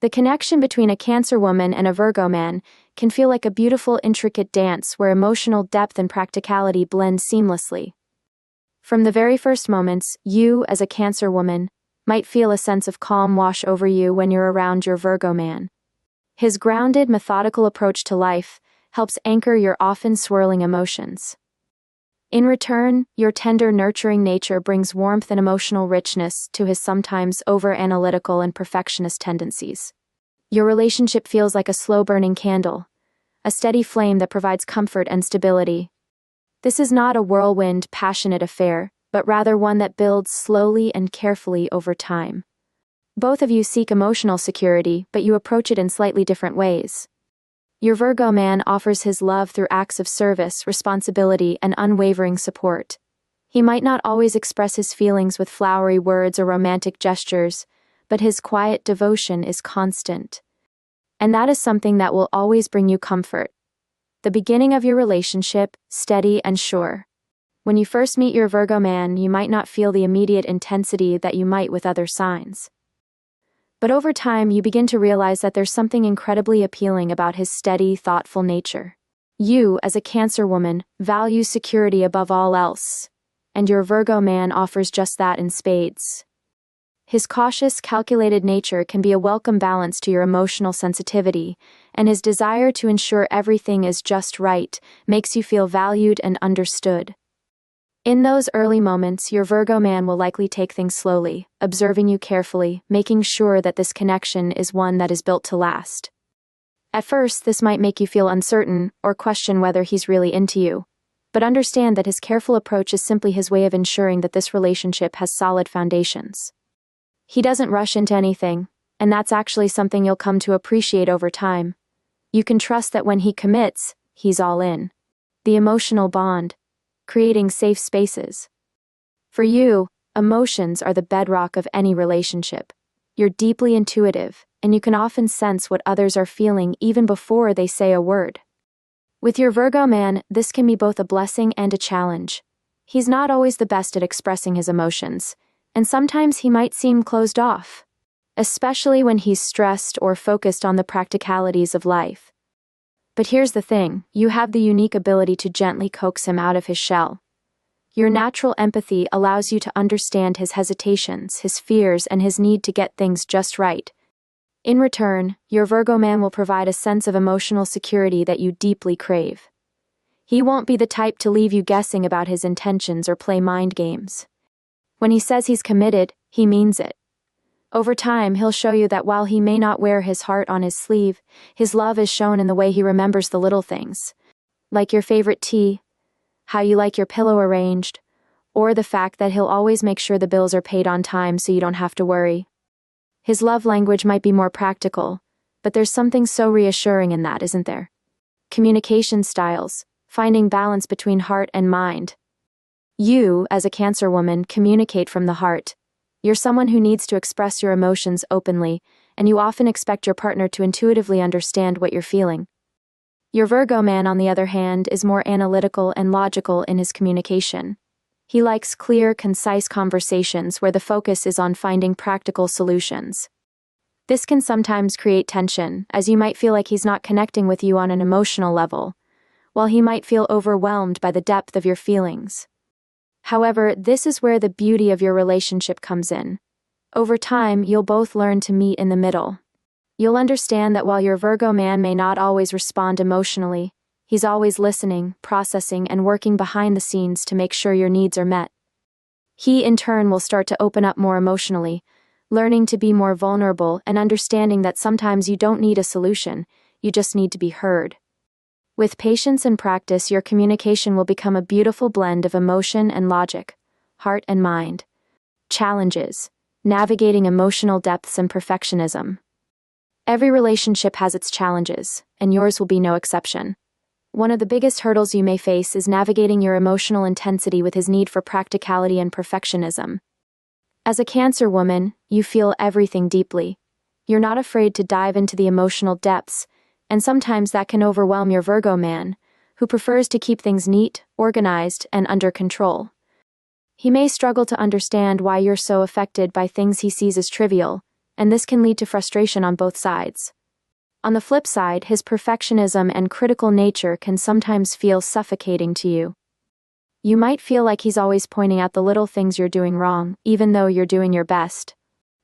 The connection between a Cancer woman and a Virgo man can feel like a beautiful, intricate dance where emotional depth and practicality blend seamlessly. From the very first moments, you, as a Cancer woman, might feel a sense of calm wash over you when you're around your Virgo man. His grounded, methodical approach to life helps anchor your often swirling emotions. In return, your tender, nurturing nature brings warmth and emotional richness to his sometimes over-analytical and perfectionist tendencies. Your relationship feels like a slow-burning candle, a steady flame that provides comfort and stability. This is not a whirlwind, passionate affair, but rather one that builds slowly and carefully over time. Both of you seek emotional security, but you approach it in slightly different ways. Your Virgo man offers his love through acts of service, responsibility, and unwavering support. He might not always express his feelings with flowery words or romantic gestures, but his quiet devotion is constant. And that is something that will always bring you comfort. The beginning of your relationship, steady and sure. When you first meet your Virgo man, you might not feel the immediate intensity that you might with other signs. But over time, you begin to realize that there's something incredibly appealing about his steady, thoughtful nature. You, as a Cancer woman, value security above all else, and your Virgo man offers just that in spades. His cautious, calculated nature can be a welcome balance to your emotional sensitivity, and his desire to ensure everything is just right makes you feel valued and understood. In those early moments, your Virgo man will likely take things slowly, observing you carefully, making sure that this connection is one that is built to last. At first, this might make you feel uncertain or question whether he's really into you, but understand that his careful approach is simply his way of ensuring that this relationship has solid foundations. He doesn't rush into anything, and that's actually something you'll come to appreciate over time. You can trust that when he commits, he's all in. The emotional bond, creating safe spaces. For you, emotions are the bedrock of any relationship. You're deeply intuitive, and you can often sense what others are feeling even before they say a word. With your Virgo man, this can be both a blessing and a challenge. He's not always the best at expressing his emotions, and sometimes he might seem closed off, especially when he's stressed or focused on the practicalities of life. But here's the thing, you have the unique ability to gently coax him out of his shell. Your natural empathy allows you to understand his hesitations, his fears, and his need to get things just right. In return, your Virgo man will provide a sense of emotional security that you deeply crave. He won't be the type to leave you guessing about his intentions or play mind games. When he says he's committed, he means it. Over time, he'll show you that while he may not wear his heart on his sleeve, his love is shown in the way he remembers the little things, like your favorite tea, how you like your pillow arranged, or the fact that he'll always make sure the bills are paid on time so you don't have to worry. His love language might be more practical, but there's something so reassuring in that, isn't there? Communication styles, finding balance between heart and mind. You, as a Cancer woman, communicate from the heart. You're someone who needs to express your emotions openly, and you often expect your partner to intuitively understand what you're feeling. Your Virgo man, on the other hand, is more analytical and logical in his communication. He likes clear, concise conversations where the focus is on finding practical solutions. This can sometimes create tension, as you might feel like he's not connecting with you on an emotional level, while he might feel overwhelmed by the depth of your feelings. However, this is where the beauty of your relationship comes in. Over time, you'll both learn to meet in the middle. You'll understand that while your Virgo man may not always respond emotionally, he's always listening, processing, and working behind the scenes to make sure your needs are met. He, in turn, will start to open up more emotionally, learning to be more vulnerable and understanding that sometimes you don't need a solution, you just need to be heard. With patience and practice, your communication will become a beautiful blend of emotion and logic, heart and mind. Challenges: navigating emotional depths and perfectionism. Every relationship has its challenges, and yours will be no exception. One of the biggest hurdles you may face is navigating your emotional intensity with his need for practicality and perfectionism. As a Cancer woman, you feel everything deeply. You're not afraid to dive into the emotional depths, and sometimes that can overwhelm your Virgo man, who prefers to keep things neat, organized, and under control. He may struggle to understand why you're so affected by things he sees as trivial, and this can lead to frustration on both sides. On the flip side, his perfectionism and critical nature can sometimes feel suffocating to you. You might feel like he's always pointing out the little things you're doing wrong, even though you're doing your best.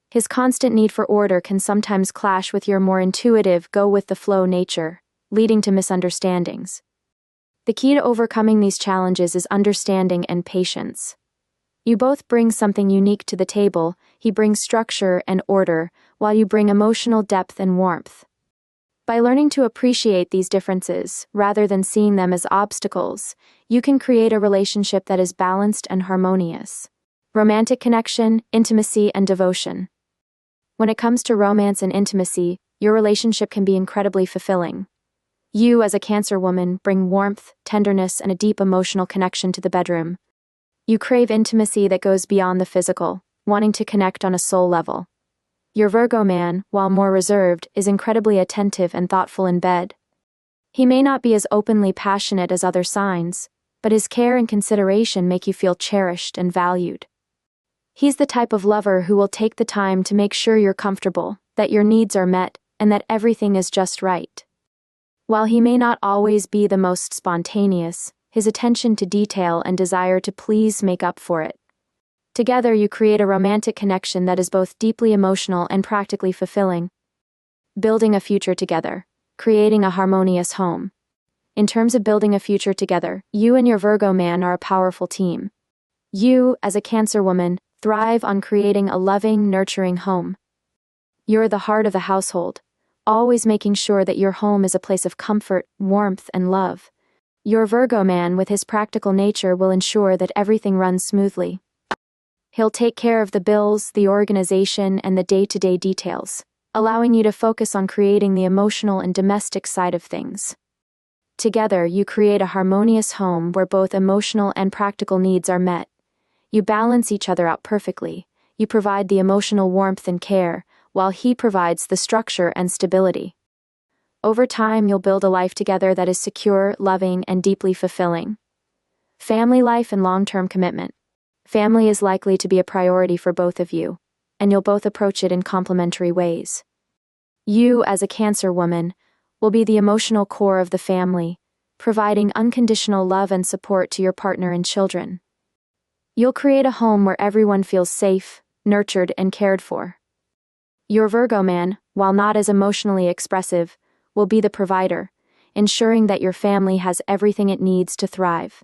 His constant need for order can sometimes clash with your more intuitive, go-with-the-flow nature, leading to misunderstandings. The key to overcoming these challenges is understanding and patience. You both bring something unique to the table. He brings structure and order, while you bring emotional depth and warmth. By learning to appreciate these differences, rather than seeing them as obstacles, you can create a relationship that is balanced and harmonious. Romantic connection, intimacy, and devotion. When it comes to romance and intimacy, your relationship can be incredibly fulfilling. You, as a Cancer woman, bring warmth, tenderness, and a deep emotional connection to the bedroom. You crave intimacy that goes beyond the physical, wanting to connect on a soul level. Your Virgo man, while more reserved, is incredibly attentive and thoughtful in bed. He may not be as openly passionate as other signs, but his care and consideration make you feel cherished and valued. He's the type of lover who will take the time to make sure you're comfortable, that your needs are met, and that everything is just right. While he may not always be the most spontaneous, his attention to detail and desire to please make up for it. Together, you create a romantic connection that is both deeply emotional and practically fulfilling. Building a future together. Creating a harmonious home. In terms of building a future together, you and your Virgo man are a powerful team. You, as a Cancer woman, thrive on creating a loving, nurturing home. You're the heart of the household, always making sure that your home is a place of comfort, warmth, and love. Your Virgo man, with his practical nature, will ensure that everything runs smoothly. He'll take care of the bills, the organization, and the day-to-day details, allowing you to focus on creating the emotional and domestic side of things. Together, you create a harmonious home where both emotional and practical needs are met. You balance each other out perfectly. You provide the emotional warmth and care, while he provides the structure and stability. Over time, you'll build a life together that is secure, loving, and deeply fulfilling. Family life and long-term commitment. Family is likely to be a priority for both of you, and you'll both approach it in complementary ways. You, as a Cancer woman, will be the emotional core of the family, providing unconditional love and support to your partner and children. You'll create a home where everyone feels safe, nurtured, and cared for. Your Virgo man, while not as emotionally expressive, will be the provider, ensuring that your family has everything it needs to thrive.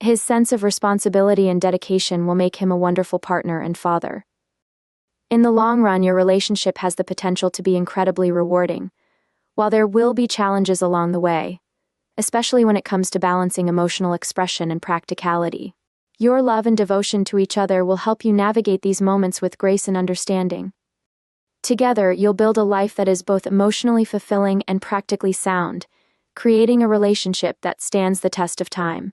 His sense of responsibility and dedication will make him a wonderful partner and father. In the long run, your relationship has the potential to be incredibly rewarding, while there will be challenges along the way, especially when it comes to balancing emotional expression and practicality. Your love and devotion to each other will help you navigate these moments with grace and understanding. Together, you'll build a life that is both emotionally fulfilling and practically sound, creating a relationship that stands the test of time.